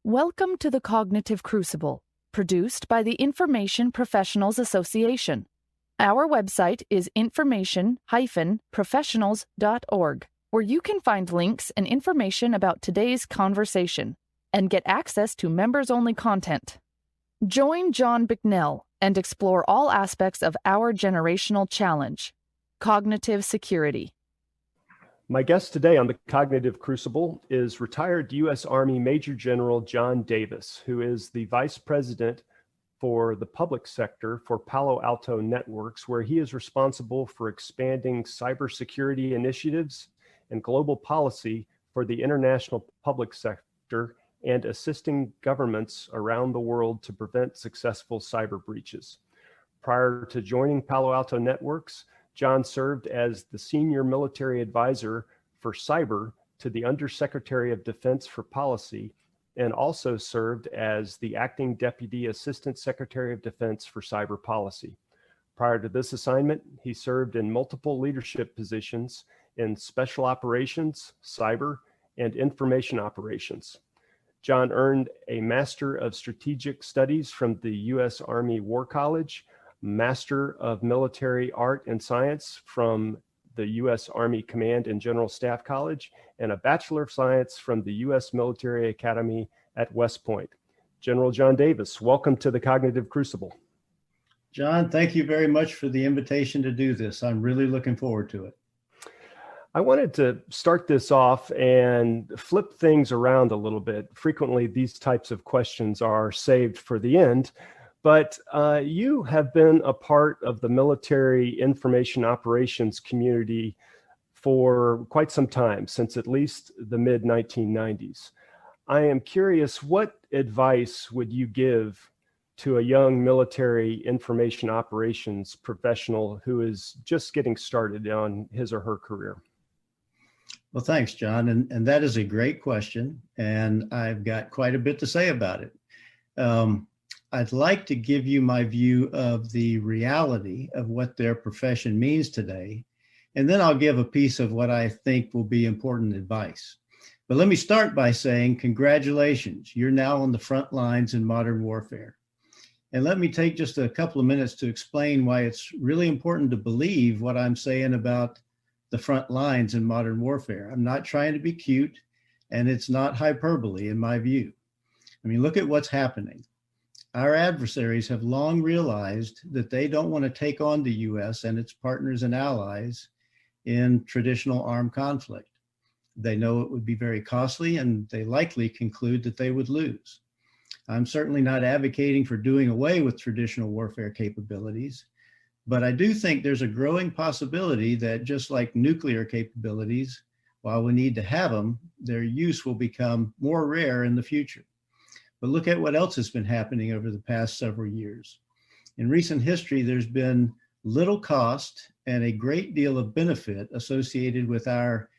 Welcome to the Cognitive Crucible, produced by the Information Professionals Association. Our website is information-professionals.org, where you can find links and information about today's conversation and get access to members-only content. Join John Bicknell and explore all aspects of our generational challenge, cognitive security. My guest today on the Cognitive Crucible is retired U.S. Army Major General John Davis, who is the Vice President for the public sector for Palo Alto Networks, where he is responsible for expanding cybersecurity initiatives and global policy for the international public sector and assisting governments around the world to prevent successful cyber breaches. Prior to joining Palo Alto Networks, John served as the Senior Military Advisor for Cyber to the Undersecretary of Defense for Policy, and also served as the Acting Deputy Assistant Secretary of Defense for Cyber Policy. Prior to this assignment, he served in multiple leadership positions in Special Operations, Cyber, and Information Operations. John earned a Master of Strategic Studies from the U.S. Army War College, Master of Military Art and Science from the U.S. Army Command and General Staff College, and a Bachelor of Science from the U.S. Military Academy at West Point. General John Davis, welcome to the Cognitive Crucible. John, thank you very much for the invitation to do this. I'm really looking forward to it. I wanted to start this off and flip things around a little bit. Frequently, these types of questions are saved for the end. But you have been a part of the military information operations community for quite some time, since at least the mid-1990s. I am curious, what advice would you give to a young military information operations professional who is just getting started on his or her career? Well, thanks, John. And that is a great question. And I've got quite a bit to say about it. I'd like to give you my view of the reality of what their profession means today, and then I'll give a piece of what I think will be important advice. But let me start by saying congratulations, you're now on the front lines in modern warfare. And let me take just a couple of minutes to explain why it's really important to believe what I'm saying about the front lines in modern warfare. I'm not trying to be cute, and it's not hyperbole in my view. I mean, look at what's happening. Our adversaries have long realized that they don't want to take on the U.S. and its partners and allies in traditional armed conflict. They know it would be very costly, and they likely conclude that they would lose. I'm certainly not advocating for doing away with traditional warfare capabilities, but I do think there's a growing possibility that just like nuclear capabilities, while we need to have them, their use will become more rare in the future. But look at what else has been happening over the past several years. In recent history, there's been little cost and a great deal of benefit associated with our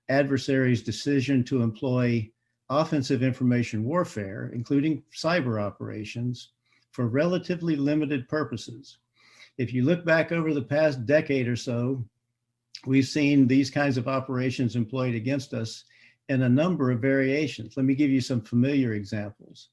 adversaries' decision to employ offensive information warfare, including cyber operations, for relatively limited purposes. If you look back over the past decade or so, we've seen these kinds of operations employed against us in a number of variations. Let me give you some familiar examples.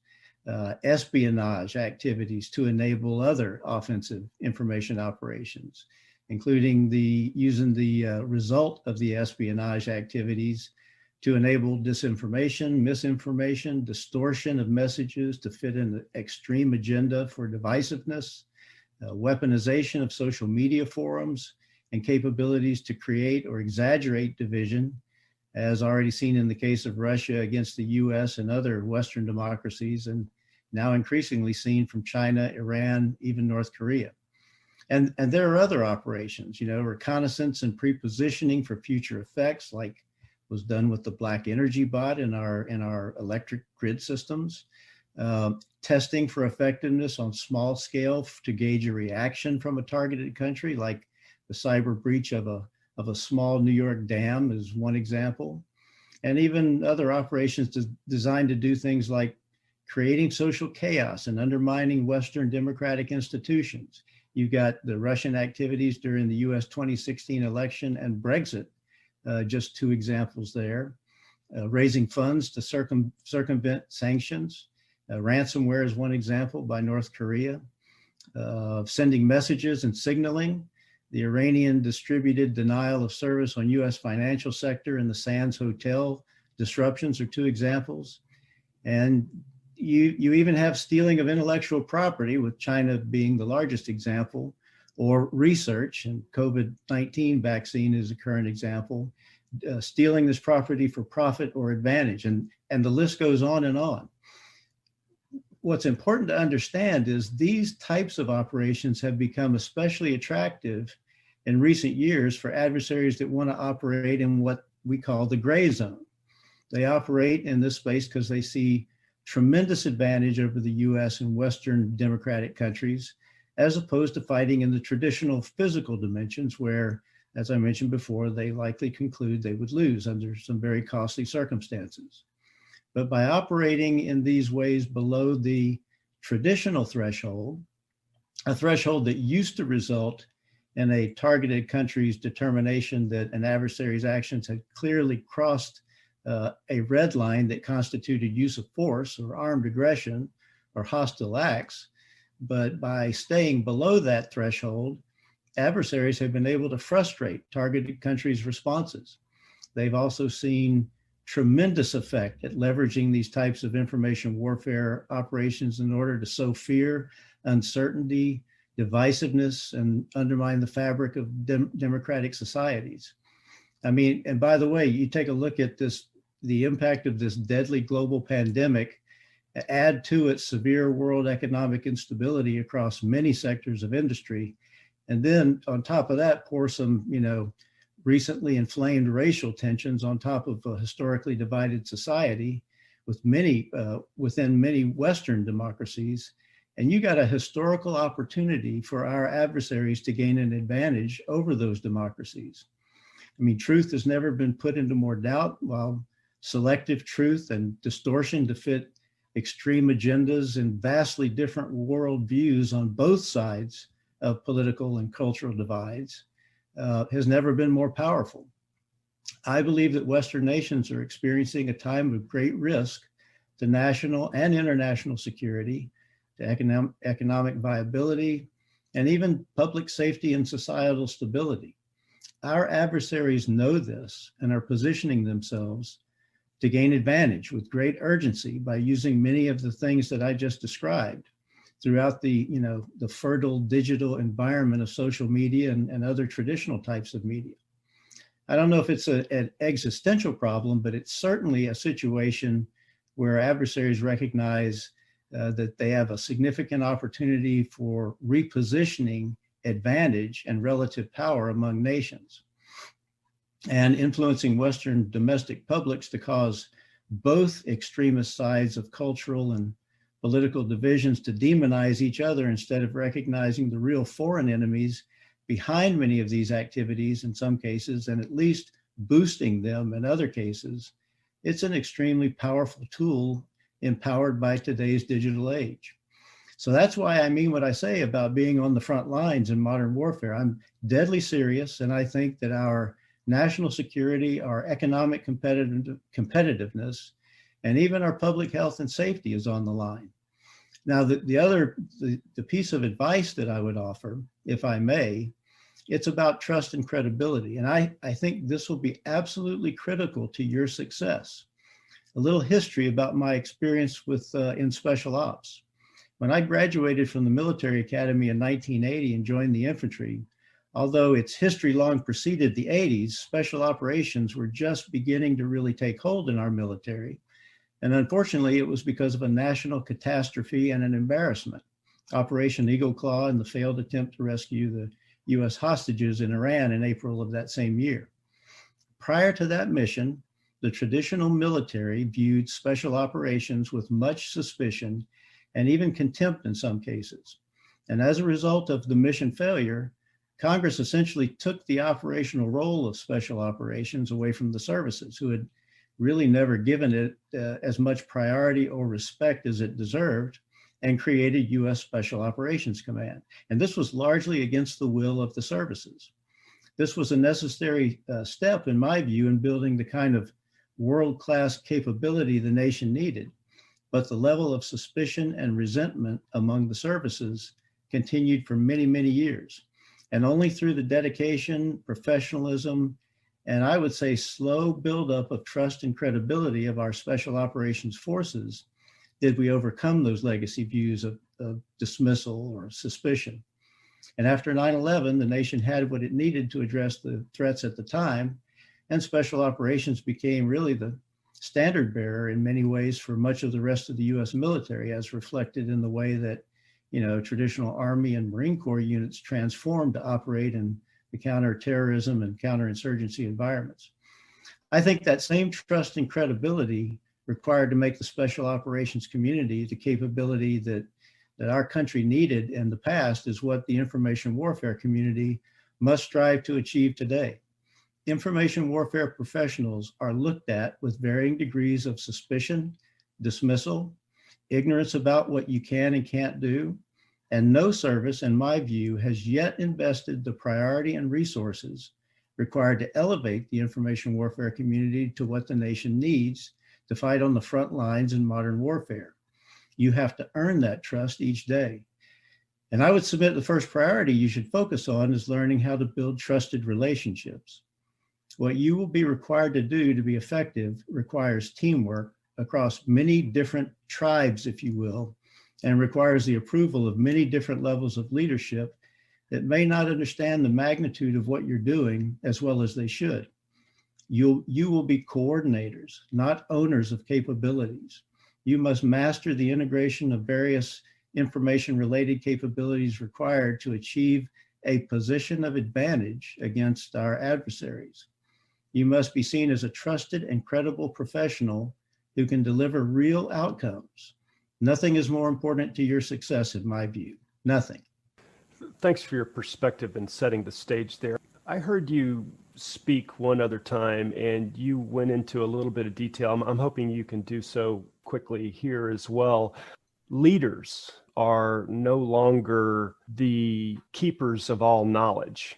Espionage activities to enable other offensive information operations, including using the result of the espionage activities to enable disinformation, misinformation, distortion of messages to fit an extreme agenda for divisiveness, weaponization of social media forums, and capabilities to create or exaggerate division, as already seen in the case of Russia against the US and other Western democracies, and now increasingly seen from China, Iran, even North Korea. And there are other operations, reconnaissance and pre-positioning for future effects, like was done with the Black Energy bot in our electric grid systems, testing for effectiveness on small scale to gauge a reaction from a targeted country, like the cyber breach of a small New York dam is one example, and even other operations designed to do things like creating social chaos and undermining Western democratic institutions. You've got the Russian activities during the US 2016 election and Brexit, just two examples there. raising funds to circumvent sanctions. Ransomware is one example by North Korea. Sending messages and signaling. The Iranian distributed denial of service on US financial sector and the Sands Hotel disruptions are two examples. And you even have stealing of intellectual property, with China being the largest example, or research, and COVID-19 vaccine is a current example, stealing this property for profit or advantage, and the list goes on and on. What's important to understand is these types of operations have become especially attractive in recent years for adversaries that want to operate in what we call the gray zone. They operate in this space because they see tremendous advantage over the US and Western democratic countries, as opposed to fighting in the traditional physical dimensions where, as I mentioned before, they likely conclude they would lose under some very costly circumstances. But by operating in these ways below the traditional threshold, a threshold that used to result in a targeted country's determination that an adversary's actions had clearly crossed a red line that constituted use of force or armed aggression or hostile acts. But by staying below that threshold, adversaries have been able to frustrate targeted countries' responses. They've also seen tremendous effect at leveraging these types of information warfare operations in order to sow fear, uncertainty, divisiveness, and undermine the fabric of democratic societies. I mean, and by the way, you take a look at this, the impact of this deadly global pandemic, add to it severe world economic instability across many sectors of industry, and then on top of that, pour some, recently inflamed racial tensions on top of a historically divided society with many, within many Western democracies. And you got a historical opportunity for our adversaries to gain an advantage over those democracies. I mean, truth has never been put into more doubt, while selective truth and distortion to fit extreme agendas and vastly different worldviews on both sides of political and cultural divides has never been more powerful. I believe that Western nations are experiencing a time of great risk to national and international security, to economic viability, and even public safety and societal stability. Our adversaries know this and are positioning themselves to gain advantage with great urgency by using many of the things that I just described throughout the fertile digital environment of social media and other traditional types of media. I don't know if it's an existential problem, but it's certainly a situation where adversaries recognize that they have a significant opportunity for repositioning advantage and relative power among nations, and influencing Western domestic publics to cause both extremist sides of cultural and political divisions to demonize each other instead of recognizing the real foreign enemies behind many of these activities in some cases, and at least boosting them in other cases. It's an extremely powerful tool empowered by today's digital age. So that's why I mean what I say about being on the front lines in modern warfare. I'm deadly serious, and I think that our national security, our economic competitiveness, and even our public health and safety is on the line. Now, the piece of advice that I would offer, if I may, it's about trust and credibility. And I think this will be absolutely critical to your success. A little history about my experience with in special ops. When I graduated from the military academy in 1980 and joined the infantry, although its history long preceded the 80s, special operations were just beginning to really take hold in our military. And unfortunately, it was because of a national catastrophe and an embarrassment. Operation Eagle Claw and the failed attempt to rescue the US hostages in Iran in April of that same year. Prior to that mission, the traditional military viewed special operations with much suspicion and even contempt in some cases. And as a result of the mission failure, Congress essentially took the operational role of special operations away from the services, who had really never given it as much priority or respect as it deserved, and created US Special Operations Command. And this was largely against the will of the services. This was a necessary step, in my view, in building the kind of world-class capability the nation needed, but the level of suspicion and resentment among the services continued for many, many years. And only through the dedication, professionalism, and I would say slow buildup of trust and credibility of our special operations forces did we overcome those legacy views of dismissal or suspicion. And after 9/11, the nation had what it needed to address the threats at the time, and special operations became really the standard bearer in many ways for much of the rest of the U.S. military, as reflected in the way that, traditional Army and Marine Corps units transformed to operate in the counterterrorism and counterinsurgency environments. I think that same trust and credibility required to make the special operations community the capability that our country needed in the past is what the information warfare community must strive to achieve today. Information warfare professionals are looked at with varying degrees of suspicion, dismissal, ignorance about what you can and can't do, and no service, in my view, has yet invested the priority and resources required to elevate the information warfare community to what the nation needs to fight on the front lines in modern warfare. You have to earn that trust each day. And I would submit the first priority you should focus on is learning how to build trusted relationships. What you will be required to do to be effective requires teamwork across many different tribes, if you will, and requires the approval of many different levels of leadership that may not understand the magnitude of what you're doing as well as they should. You will be coordinators, not owners of capabilities. You must master the integration of various information-related capabilities required to achieve a position of advantage against our adversaries. You must be seen as a trusted and credible professional who can deliver real outcomes. Nothing is more important to your success, in my view. Nothing. Thanks for your perspective and setting the stage there. I heard you speak one other time and you went into a little bit of detail. I'm hoping you can do so quickly here as well. Leaders are no longer the keepers of all knowledge.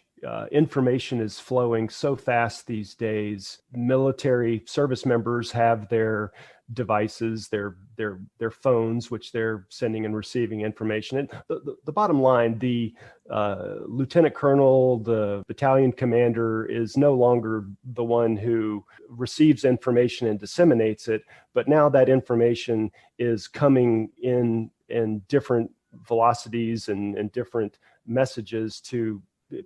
Information is flowing so fast these days. Military service members have their devices, their phones, which they're sending and receiving information. And the bottom line, the lieutenant colonel, the battalion commander is no longer the one who receives information and disseminates it, but now that information is coming in different velocities and different messages to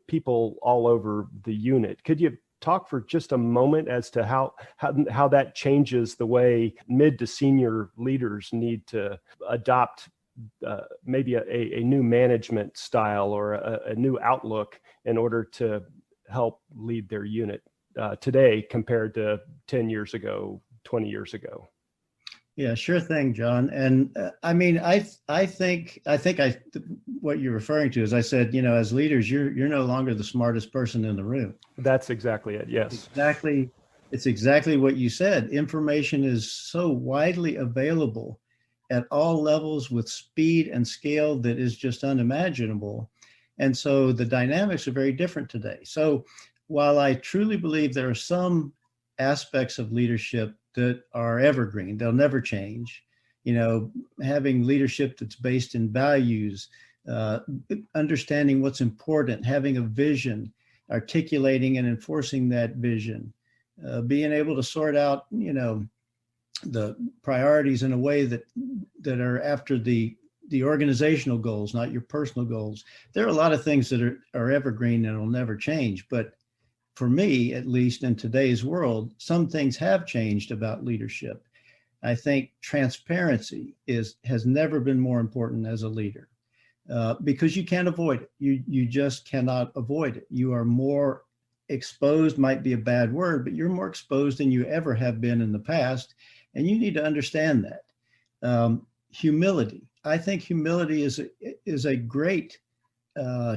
people all over the unit. Could you talk for just a moment as to how that changes the way mid to senior leaders need to adopt maybe a new management style or a new outlook in order to help lead their unit today compared to 10 years ago, 20 years ago? Yeah, sure thing, John. And I think what you're referring to is I said, as leaders, you're no longer the smartest person in the room. That's exactly it. Yes. It's exactly what you said. Information is so widely available at all levels with speed and scale that is just unimaginable. And so the dynamics are very different today. So while I truly believe there are some aspects of leadership that are evergreen, they'll never change, having leadership that's based in values, understanding what's important, having a vision, articulating and enforcing that vision, being able to sort out, the priorities in a way that are after the organizational goals, not your personal goals. There are a lot of things that are evergreen and will never change. But for me, at least in today's world, some things have changed about leadership. I think transparency has never been more important as a leader because you can't avoid it. You just cannot avoid it. You are more exposed, might be a bad word, but you're more exposed than you ever have been in the past. And you need to understand that. Humility. I think humility is a great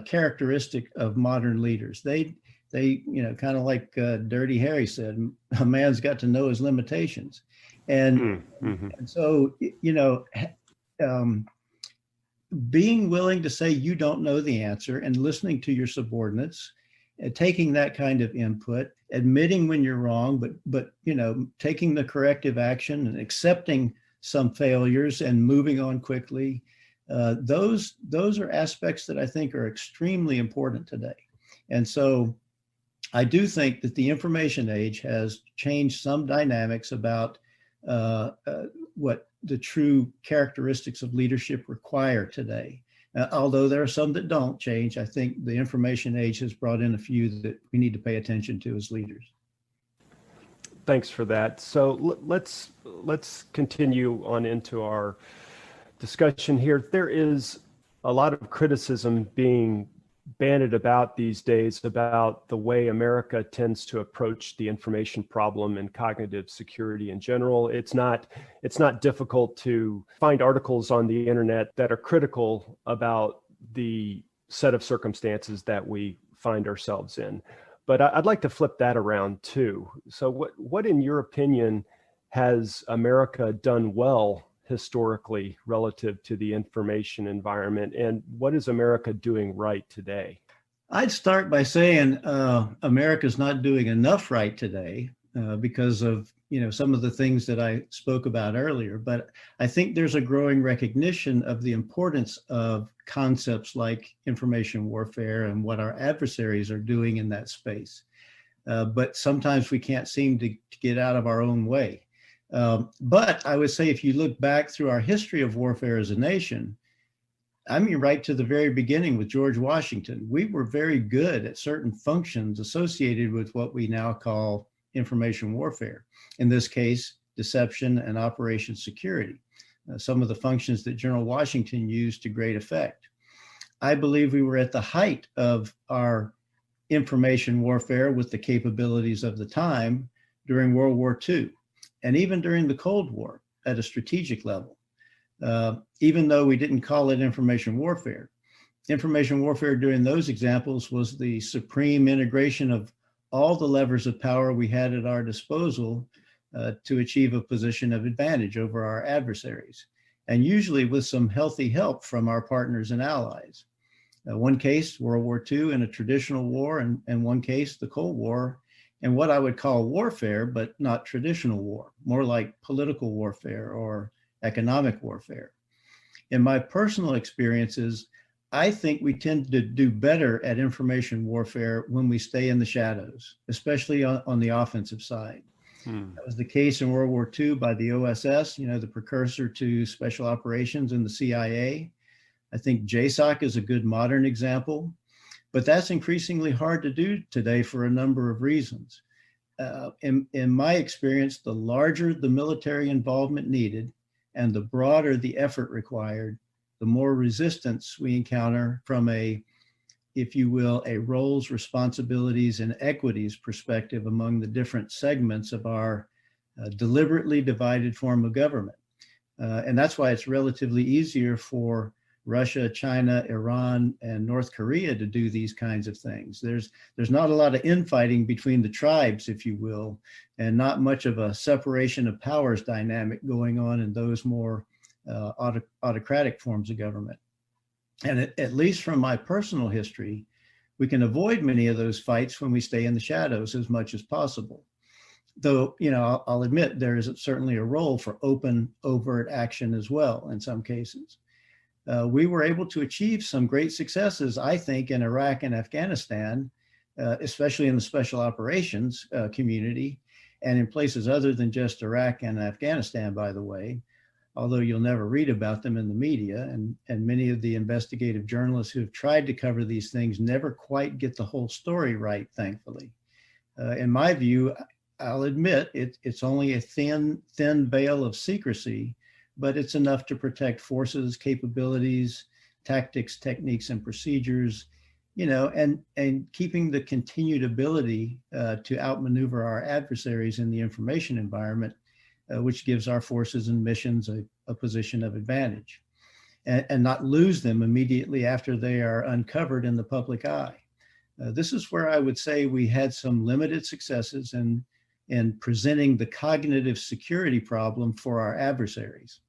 characteristic of modern leaders. They kind of like Dirty Harry said, a man's got to know his limitations. And so, being willing to say you don't know the answer and listening to your subordinates taking that kind of input, admitting when you're wrong, but taking the corrective action and accepting some failures and moving on quickly. Those are aspects that I think are extremely important today. And so I do think that the information age has changed some dynamics about what the true characteristics of leadership require today. Although there are some that don't change, I think the information age has brought in a few that we need to pay attention to as leaders. Thanks for that. So let's continue on into our discussion here. There is a lot of criticism being bandied about these days about the way America tends to approach the information problem and cognitive security in general. It's not difficult to find articles on the internet that are critical about the set of circumstances that we find ourselves in. But I'd like to flip that around too. So what in your opinion has America done well historically relative to the information environment, and what is America doing right today? I'd start by saying America's not doing enough right today because of some of the things that I spoke about earlier. But I think there's a growing recognition of the importance of concepts like information warfare and what our adversaries are doing in that space. But sometimes we can't seem to get out of our own way. But I would say if you look back through our history of warfare as a nation, I mean, right to the very beginning with George Washington, we were very good at certain functions associated with what we now call information warfare. In this case, deception and operation security, some of the functions that General Washington used to great effect. I believe we were at the height of our information warfare with the capabilities of the time during World War II. And even during the Cold War at a strategic level, even though we didn't call it information warfare. Information warfare during those examples was the supreme integration of all the levers of power we had at our disposal to achieve a position of advantage over our adversaries, and usually with some healthy help from our partners and allies. One case, World War II, in a traditional war, and one case, the Cold War, and what I would call warfare, but not traditional war, more like political warfare or economic warfare. In my personal experiences, I think we tend to do better at information warfare when we stay in the shadows, especially on the offensive side. That was the case in World War II by the OSS, the precursor to special operations in the CIA. I think JSOC is a good modern example. But that's increasingly hard to do today for a number of reasons. In my experience, the larger the military involvement needed and the broader the effort required, the more resistance we encounter from if you will, a roles, responsibilities, and equities perspective among the different segments of our deliberately divided form of government. And that's why it's relatively easier for Russia, China, Iran, and North Korea to do these kinds of things. There's not a lot of infighting between the tribes, if you will, and not much of a separation of powers dynamic going on in those more autocratic forms of government. And at least from my personal history, we can avoid many of those fights when we stay in the shadows as much as possible. Though, I'll admit there is certainly a role for open, overt action as well in some cases. We were able to achieve some great successes, I think, in Iraq and Afghanistan, especially in the special operations community, and in places other than just Iraq and Afghanistan, by the way, although you'll never read about them in the media, and many of the investigative journalists who have tried to cover these things never quite get the whole story right, thankfully. In my view, I'll admit it's only a thin veil of secrecy, but it's enough to protect forces, capabilities, tactics, techniques, and procedures, and keeping the continued ability to outmaneuver our adversaries in the information environment, which gives our forces and missions a position of advantage, and not lose them immediately after they are uncovered in the public eye. This is where I would say we had some limited successes in presenting the cognitive security problem for our adversaries.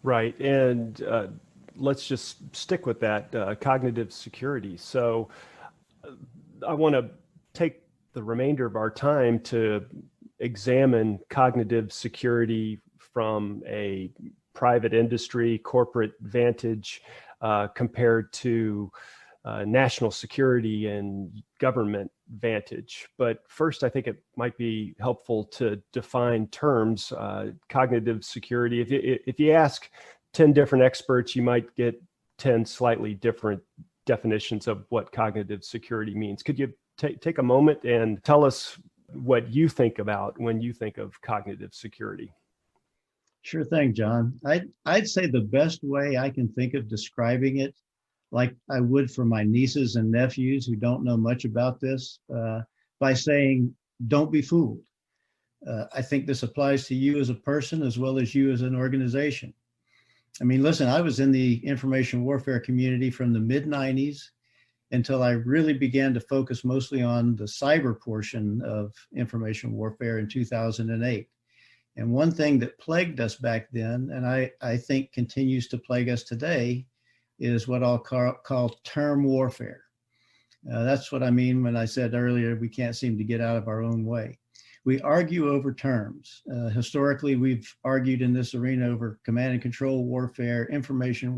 Right. And let's just stick with that, cognitive security. So I want to take the remainder of our time to examine cognitive security from a private industry, corporate vantage, compared to national security and government vantage. But first, I think it might be helpful to define terms. Cognitive security, if you ask 10 different experts, you might get 10 slightly different definitions of what cognitive security means. Could you take a moment and tell us what you think about when you think of cognitive security? Sure thing, John. I'd say the best way I can think of describing it, like I would for my nieces and nephews who don't know much about this, by saying, don't be fooled. I think this applies to you as a person as well as you as an organization. I mean, listen, I was in the information warfare community from the mid-90s until I really began to focus mostly on the cyber portion of information warfare in 2008. And one thing that plagued us back then, and I think continues to plague us today, is what I'll call term warfare. That's what I mean when I said earlier, we can't seem to get out of our own way. We argue over terms. Historically, we've argued in this arena over command and control warfare, information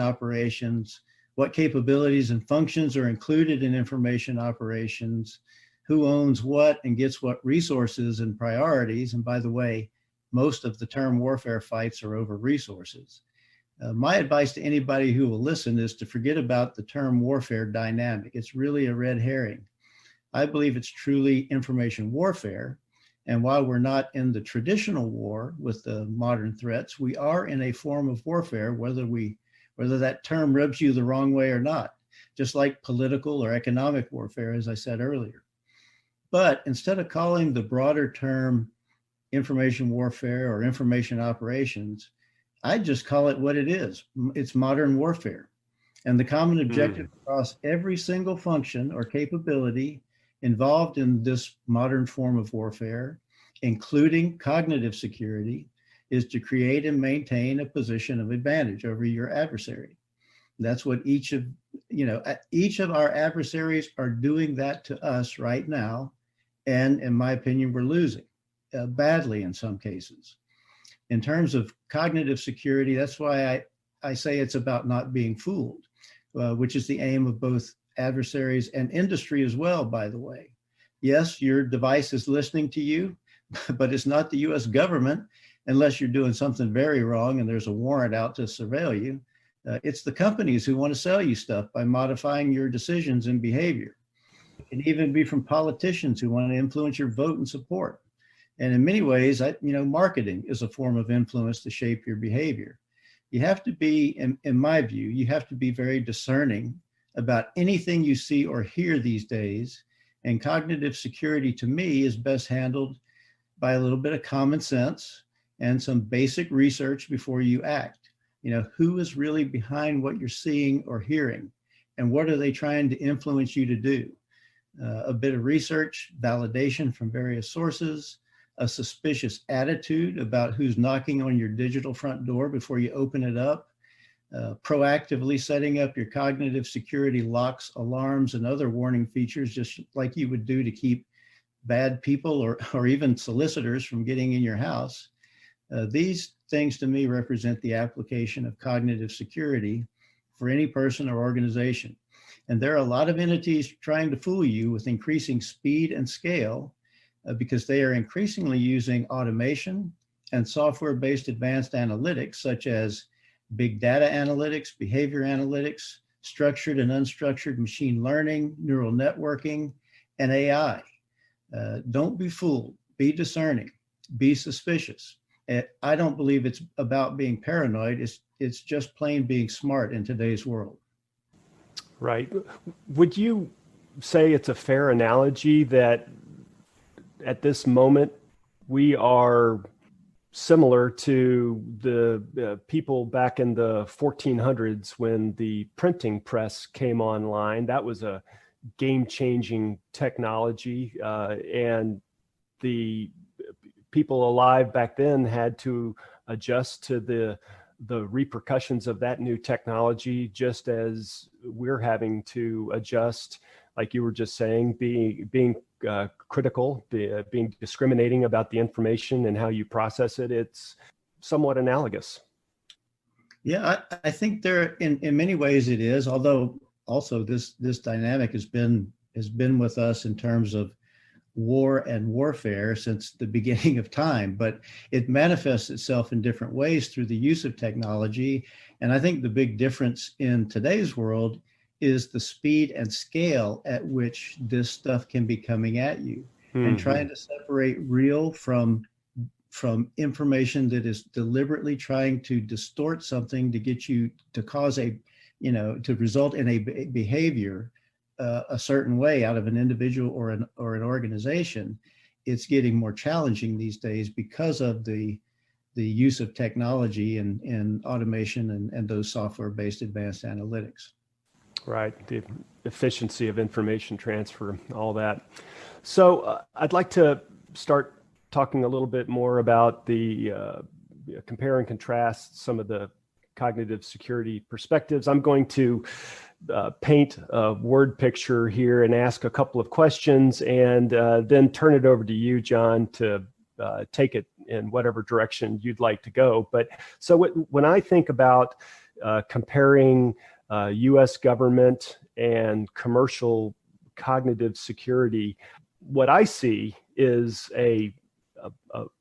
operations, what capabilities and functions are included in information operations, who owns what and gets what resources and priorities. And by the way, most of the term warfare fights are over resources. My advice to anybody who will listen is to forget about the term warfare dynamic. It's really a red herring. I believe it's truly information warfare. And while we're not in the traditional war with the modern threats, we are in a form of warfare, whether that term rubs you the wrong way or not, just like political or economic warfare, as I said earlier. But instead of calling the broader term information warfare or information operations, I'd just call it what it is. It's modern warfare. And the common objective across every single function or capability involved in this modern form of warfare, including cognitive security, is to create and maintain a position of advantage over your adversary. That's what each of our adversaries are doing that to us right now. And in my opinion, we're losing badly in some cases. In terms of cognitive security, that's why I say it's about not being fooled, which is the aim of both adversaries and industry as well, by the way. Yes, your device is listening to you, but it's not the US government unless you're doing something very wrong and there's a warrant out to surveil you. It's the companies who want to sell you stuff by modifying your decisions and behavior. It can even be from politicians who want to influence your vote and support. And in many ways, marketing is a form of influence to shape your behavior. You have to be, in my view, you have to be very discerning about anything you see or hear these days. And cognitive security, to me, is best handled by a little bit of common sense and some basic research before you act. Who is really behind what you're seeing or hearing, and what are they trying to influence you to do? A bit of research, validation from various sources, a suspicious attitude about who's knocking on your digital front door before you open it up, proactively setting up your cognitive security locks, alarms, and other warning features, just like you would do to keep bad people or even solicitors from getting in your house. These things to me represent the application of cognitive security for any person or organization. And there are a lot of entities trying to fool you with increasing speed and scale because they are increasingly using automation and software-based advanced analytics, such as big data analytics, behavior analytics, structured and unstructured machine learning, neural networking, and AI. Don't be fooled, be discerning, be suspicious. I don't believe it's about being paranoid. It's just plain being smart in today's world. Right. Would you say it's a fair analogy that at this moment we are similar to the people back in the 1400s when the printing press came online? That was a game-changing technology, and the people alive back then had to adjust to the the repercussions of that new technology, just as we're having to adjust, like you were just saying, being critical, being discriminating about the information and how you process it. It's somewhat analogous. Yeah, I think there in many ways it is, although also this dynamic has been with us in terms of war and warfare since the beginning of time, but it manifests itself in different ways through the use of technology. And I think the big difference in today's world is the speed and scale at which this stuff can be coming at you, and trying to separate real from information that is deliberately trying to distort something to get you to cause a, to result in a behavior a certain way out of an individual or an organization. It's getting more challenging these days because of the use of technology and automation and those software-based advanced analytics. Right, the efficiency of information transfer, all that. So I'd like to start talking a little bit more about the compare and contrast some of the cognitive security perspectives. I'm going to paint a word picture here and ask a couple of questions, and then turn it over to you, John, to take it in whatever direction you'd like to go. But so when I think about comparing U.S. government and commercial cognitive security, what I see is a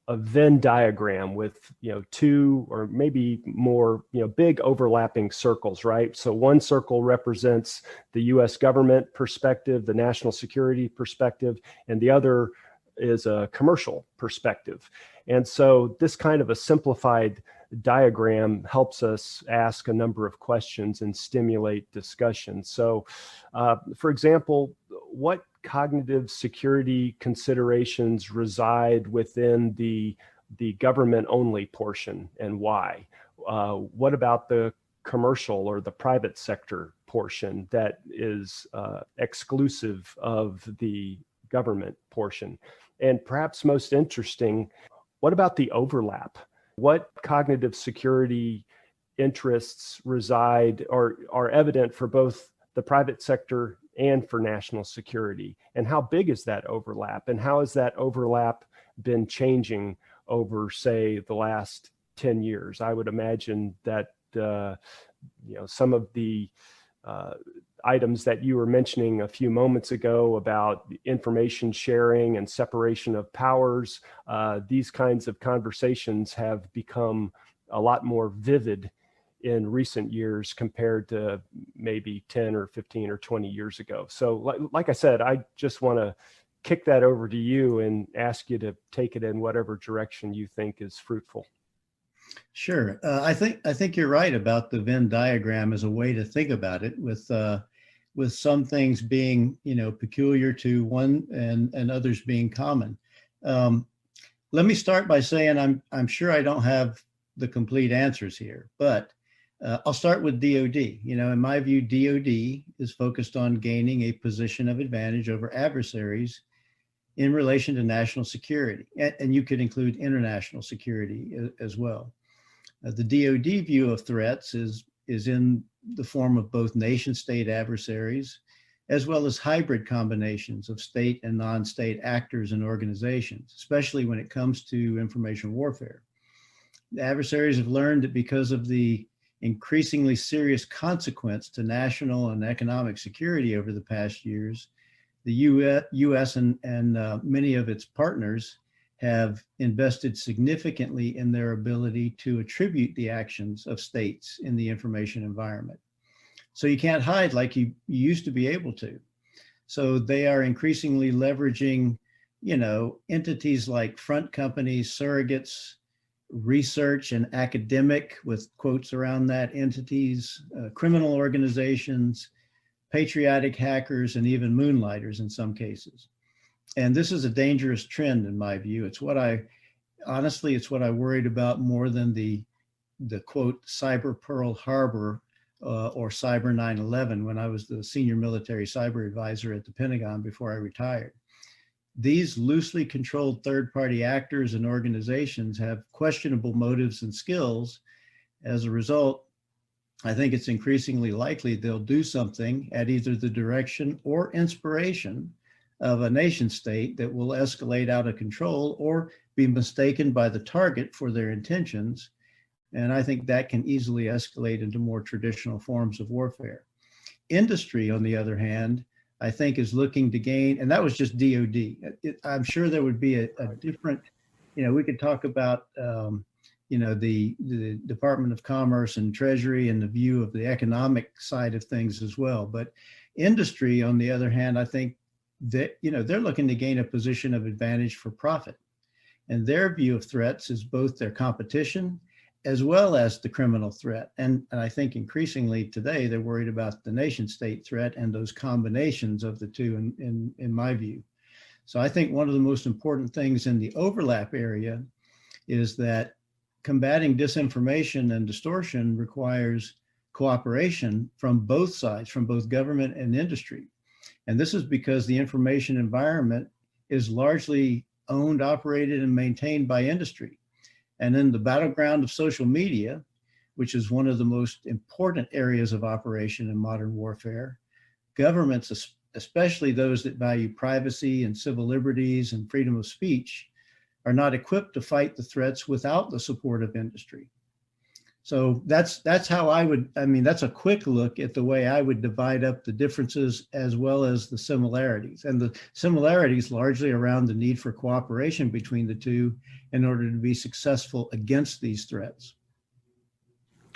Venn diagram with, two or maybe more, big overlapping circles, right? So one circle represents the U.S. government perspective, the national security perspective, and the other is a commercial perspective. And so this kind of a simplified diagram helps us ask a number of questions and stimulate discussion. So, for example, what cognitive security considerations reside within the government-only portion, and why? What about the commercial or the private sector portion that is exclusive of the government portion? And perhaps most interesting, what about the overlap? What cognitive security interests reside or are evident for both the private sector and for national security? And how big is that overlap? And how has that overlap been changing over, say, the last 10 years? I would imagine that some of the items that you were mentioning a few moments ago about information sharing and separation of powers, these kinds of conversations have become a lot more vivid in recent years compared to maybe 10 or 15 or 20 years ago. So like I said, I just want to kick that over to you and ask you to take it in whatever direction you think is fruitful. Sure. I think you're right about the Venn diagram as a way to think about it, with some things being, peculiar to one and others being common. Let me start by saying I'm sure I don't have the complete answers here, but I'll start with DoD. In my view, DoD is focused on gaining a position of advantage over adversaries in relation to national security, and you could include international security as well. The DoD view of threats is in the form of both nation-state adversaries, as well as hybrid combinations of state and non-state actors and organizations, especially when it comes to information warfare. The adversaries have learned that because of the increasingly serious consequence to national and economic security over the past years, the U.S. and many of its partners have invested significantly in their ability to attribute the actions of states in the information environment. So you can't hide like you used to be able to. So they are increasingly leveraging, entities like front companies, surrogates, research and academic, with quotes around that, entities, criminal organizations, patriotic hackers, and even moonlighters in some cases. And this is a dangerous trend in my view. It's what I worried about more than the quote cyber Pearl Harbor or cyber 9/11 when I was the senior military cyber advisor at the Pentagon before I retired. These loosely controlled third-party actors and organizations have questionable motives and skills, As a result, I think it's increasingly likely they'll do something at either the direction or inspiration of a nation state that will escalate out of control or be mistaken by the target for their intentions. And I think that can easily escalate into more traditional forms of warfare. Industry, on the other hand, I think is looking to gain, and that was just DOD. I'm sure there would be a different, we could talk about, the Department of Commerce and Treasury and the view of the economic side of things as well. But industry, on the other hand, I think that, they're looking to gain a position of advantage for profit. And their view of threats is both their competition as well as the criminal threat. And I think increasingly today, they're worried about the nation state threat and those combinations of the two, in my view. So I think one of the most important things in the overlap area is that combating disinformation and distortion requires cooperation from both sides, from both government and industry. And this is because the information environment is largely owned, operated, and maintained by industry. And in the battleground of social media, which is one of the most important areas of operation in modern warfare, governments, especially those that value privacy and civil liberties and freedom of speech, are not equipped to fight the threats without the support of industry. So that's how that's a quick look at the way I would divide up the differences as well as the similarities. And the similarities largely around the need for cooperation between the two in order to be successful against these threats.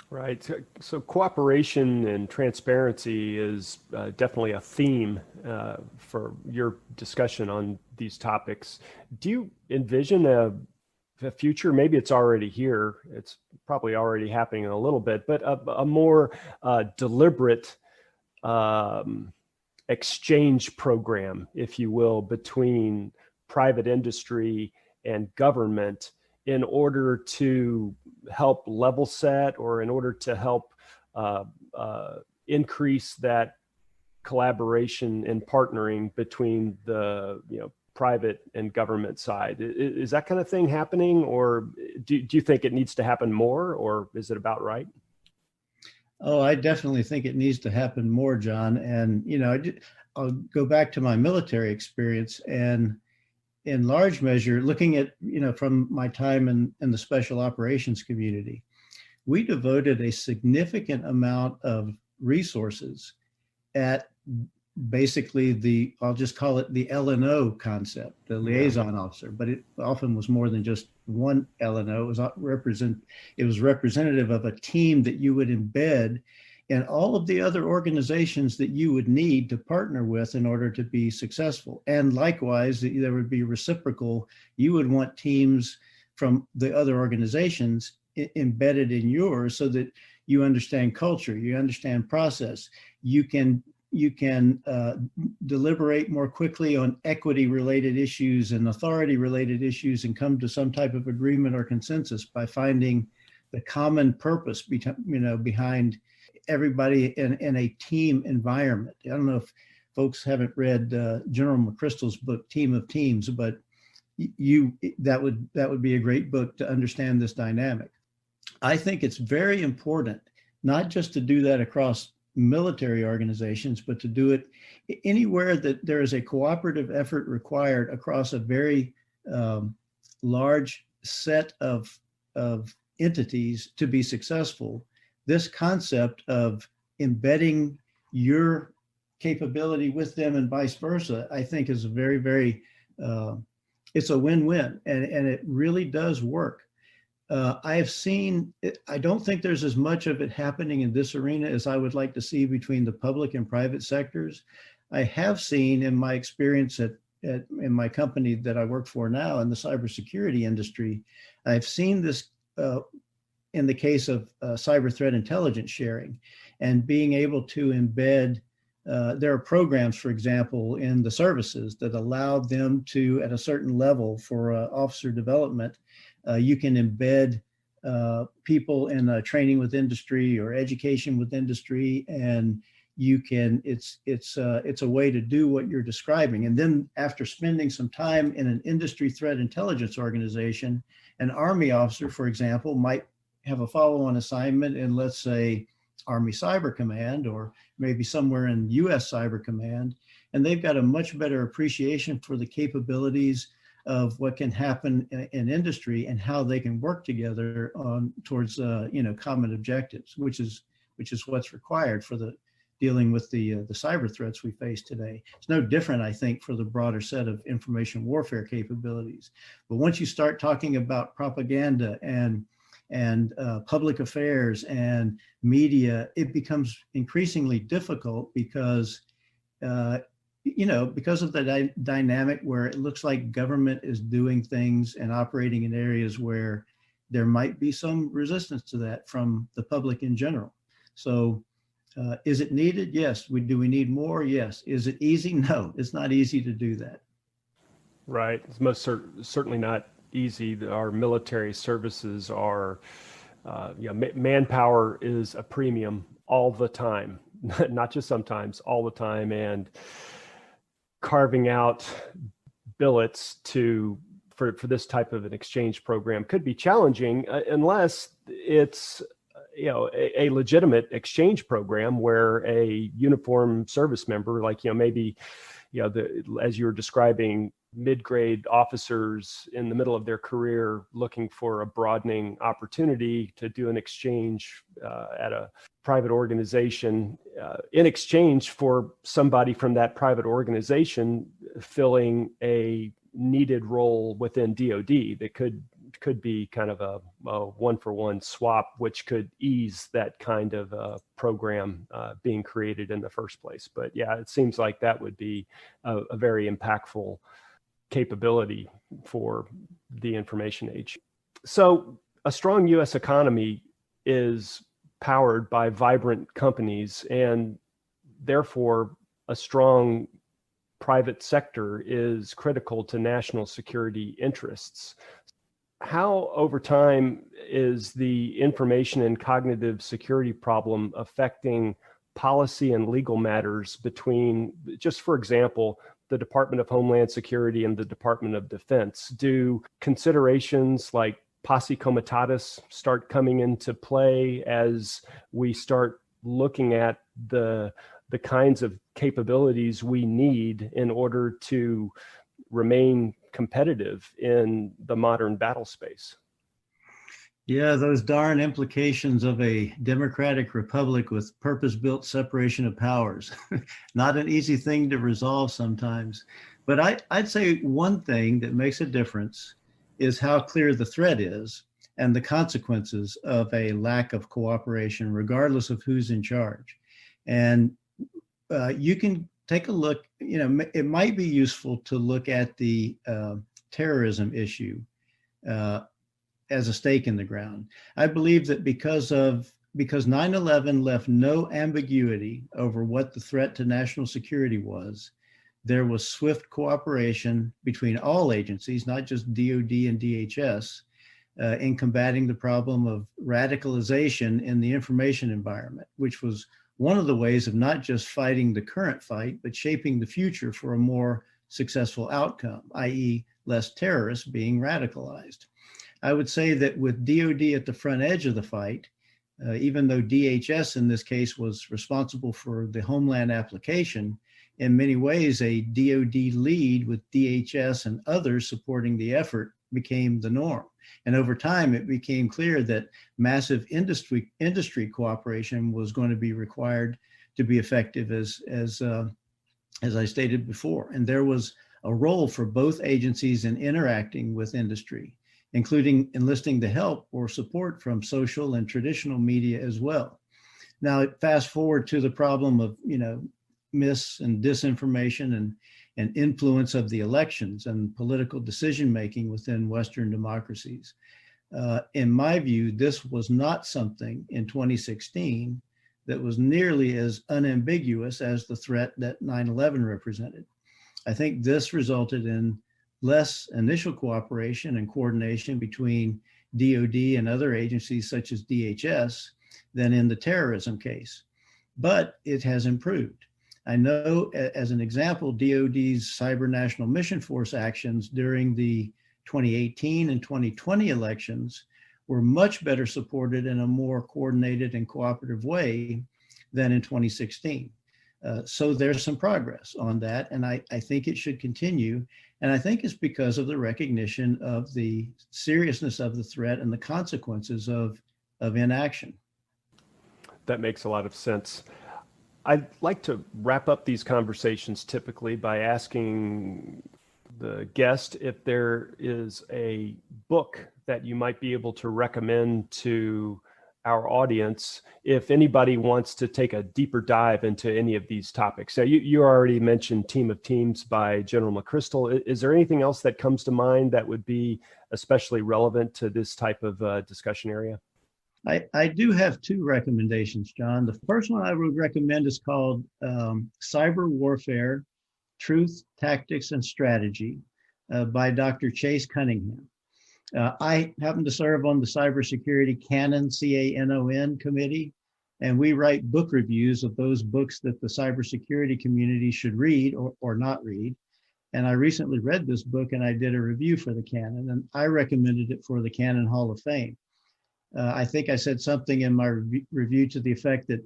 Right. So cooperation and transparency is definitely a theme for your discussion on these topics. Do you envision a future, maybe it's already here, it's probably already happening a little bit, but a more deliberate exchange program, if you will, between private industry and government in order to help level set or in order to help increase that collaboration and partnering between the private and government side? Is that kind of thing happening, or do you think it needs to happen more, or is it about right? Oh, I definitely think it needs to happen more, John. And, I'll go back to my military experience, and in large measure, looking at, from my time in the special operations community, we devoted a significant amount of resources at basically I'll just call it the LNO concept, the liaison officer, but it often was more than just one LNO. It was representative of a team that you would embed in all of the other organizations that you would need to partner with in order to be successful. And likewise, there would be reciprocal. You would want teams from the other organizations embedded in yours so that you understand culture, you understand process, you can deliberate more quickly on equity related issues and authority related issues and come to some type of agreement or consensus by finding the common purpose behind everybody in a team environment. I don't know if folks haven't read General McChrystal's book, Team of Teams, but that would be a great book to understand this dynamic. I think it's very important not just to do that across military organizations, but to do it anywhere that there is a cooperative effort required across a very large set of entities to be successful. This concept of embedding your capability with them and vice versa, I think is a very, very, it's a win-win, and it really does work. I have seen, I don't think there's as much of it happening in this arena as I would like to see between the public and private sectors. I have seen in my experience in my company that I work for now in the cybersecurity industry, I've seen this in the case of cyber threat intelligence sharing and being able to embed, there are programs, for example, in the services that allow them to, at a certain level for officer development, you can embed people in training with industry or education with industry, and you can, it's a way to do what you're describing. And then after spending some time in an industry threat intelligence organization, an Army officer, for example, might have a follow-on assignment in, let's say, Army Cyber Command, or maybe somewhere in US Cyber Command, and they've got a much better appreciation for the capabilities of what can happen in industry and how they can work together on towards common objectives, which is what's required for the dealing with the cyber threats we face today. It's no different, I think, for the broader set of information warfare capabilities. But once you start talking about propaganda and public affairs and media, it becomes increasingly difficult because because of the dynamic where it looks like government is doing things and operating in areas where there might be some resistance to that from the public in general. So is it needed? Yes. Do we need more? Yes. Is it easy? No, it's not easy to do that. Right. It's certainly not easy. Our military services are, manpower is a premium all the time, not just sometimes, all the time. And carving out billets for this type of an exchange program could be challenging unless it's a legitimate exchange program where a uniformed service member, like maybe as you were describing, mid-grade officers in the middle of their career looking for a broadening opportunity to do an exchange at a private organization in exchange for somebody from that private organization filling a needed role within DoD that could be kind of a one-for-one swap, which could ease that kind of program being created in the first place. But yeah, it seems like that would be a very impactful capability for the information age. So a strong U.S. economy is powered by vibrant companies, and therefore a strong private sector is critical to national security interests. How, over time, is the information and cognitive security problem affecting policy and legal matters between, just for example, the Department of Homeland Security and the Department of Defense? Do considerations like posse comitatus start coming into play as we start looking at the kinds of capabilities we need in order to remain competitive in the modern battle space? Yeah, those darn implications of a democratic republic with purpose-built separation of powers. Not an easy thing to resolve sometimes. But I'd say one thing that makes a difference is how clear the threat is and the consequences of a lack of cooperation, regardless of who's in charge. And you can take a look, it might be useful to look at the terrorism issue as a stake in the ground. I believe that because 9/11 left no ambiguity over what the threat to national security was, there was swift cooperation between all agencies, not just DoD and DHS, in combating the problem of radicalization in the information environment, which was one of the ways of not just fighting the current fight, but shaping the future for a more successful outcome, i.e. less terrorists being radicalized. I would say that with DoD at the front edge of the fight, even though DHS in this case was responsible for the Homeland application, in many ways a DoD lead with DHS and others supporting the effort became the norm. And over time, it became clear that massive industry cooperation was going to be required to be effective, as I stated before. And there was a role for both agencies in interacting with industry, including enlisting the help or support from social and traditional media as well. Now, fast forward to the problem of, mis and disinformation and influence of the elections and political decision-making within Western democracies. In my view, this was not something in 2016 that was nearly as unambiguous as the threat that 9/11 represented. I think this resulted in less initial cooperation and coordination between DoD and other agencies such as DHS than in the terrorism case, but it has improved. I know, as an example, DoD's Cyber National Mission Force actions during the 2018 and 2020 elections were much better supported in a more coordinated and cooperative way than in 2016. So there's some progress on that, and I think it should continue. And I think it's because of the recognition of the seriousness of the threat and the consequences of inaction. That makes a lot of sense. I'd like to wrap up these conversations typically by asking the guest if there is a book that you might be able to recommend to our audience if anybody wants to take a deeper dive into any of these topics. So you already mentioned Team of Teams by General McChrystal. Is there anything else that comes to mind that would be especially relevant to this type of discussion area? I do have two recommendations, John. The first one I would recommend is called Cyber Warfare, Truth, Tactics, and Strategy by Dr. Chase Cunningham. I happen to serve on the Cybersecurity Canon, CANON committee, and we write book reviews of those books that the cybersecurity community should read or not read. And I recently read this book and I did a review for the Canon, and I recommended it for the Canon Hall of Fame. I think I said something in my review to the effect that,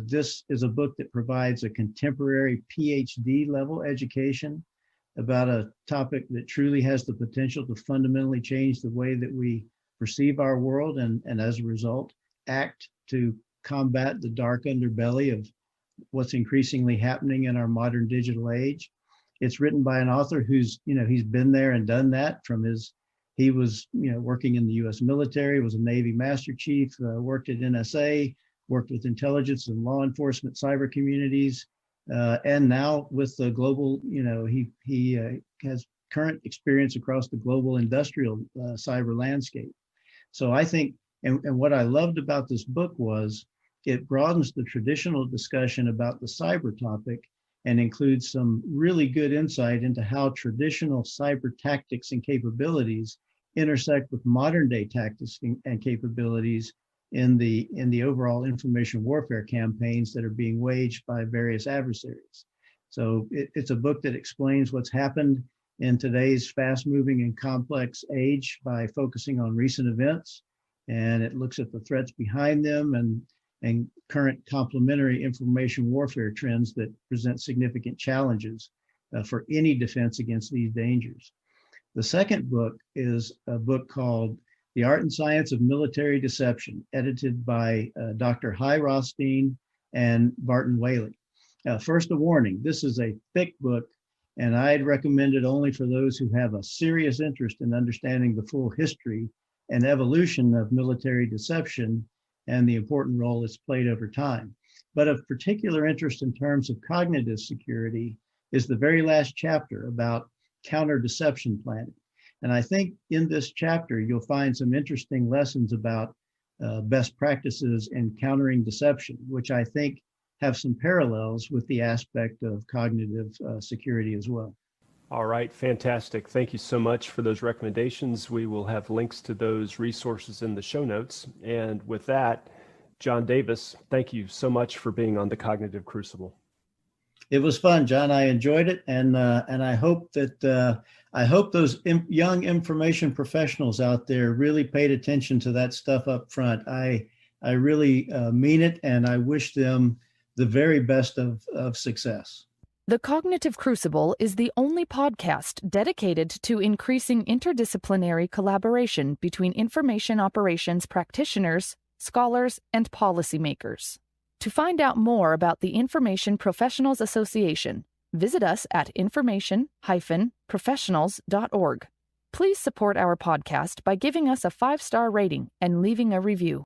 this is a book that provides a contemporary PhD level education about a topic that truly has the potential to fundamentally change the way that we perceive our world and as a result, act to combat the dark underbelly of what's increasingly happening in our modern digital age. It's written by an author who's, he's been there and done that he was, working in the U.S. military, was a Navy Master Chief, worked at NSA, worked with intelligence and law enforcement cyber communities, and now with the global, he has current experience across the global industrial cyber landscape. So I think, and what I loved about this book was it broadens the traditional discussion about the cyber topic and includes some really good insight into how traditional cyber tactics and capabilities intersect with modern day tactics and capabilities in the overall information warfare campaigns that are being waged by various adversaries. So it's a book that explains what's happened in today's fast moving and complex age by focusing on recent events, and it looks at the threats behind them and current complementary information warfare trends that present significant challenges for any defense against these dangers. The second book is a book called The Art and Science of Military Deception, edited by Dr. Hy Rothstein and Barton Whaley. First, a warning, this is a thick book, and I'd recommend it only for those who have a serious interest in understanding the full history and evolution of military deception and the important role it's played over time. But of particular interest in terms of cognitive security is the very last chapter about counter-deception planning. And I think in this chapter, you'll find some interesting lessons about best practices in countering deception, which I think have some parallels with the aspect of cognitive security as well. All right, fantastic. Thank you so much for those recommendations. We will have links to those resources in the show notes. And with that, John Davis, thank you so much for being on the Cognitive Crucible. It was fun, John. I enjoyed it, and I hope that those young information professionals out there really paid attention to that stuff up front. I really mean it, and I wish them the very best of success. The Cognitive Crucible is the only podcast dedicated to increasing interdisciplinary collaboration between information operations practitioners, scholars, and policymakers. To find out more about the Information Professionals Association, visit us at information-professionals.org. Please support our podcast by giving us a 5-star rating and leaving a review.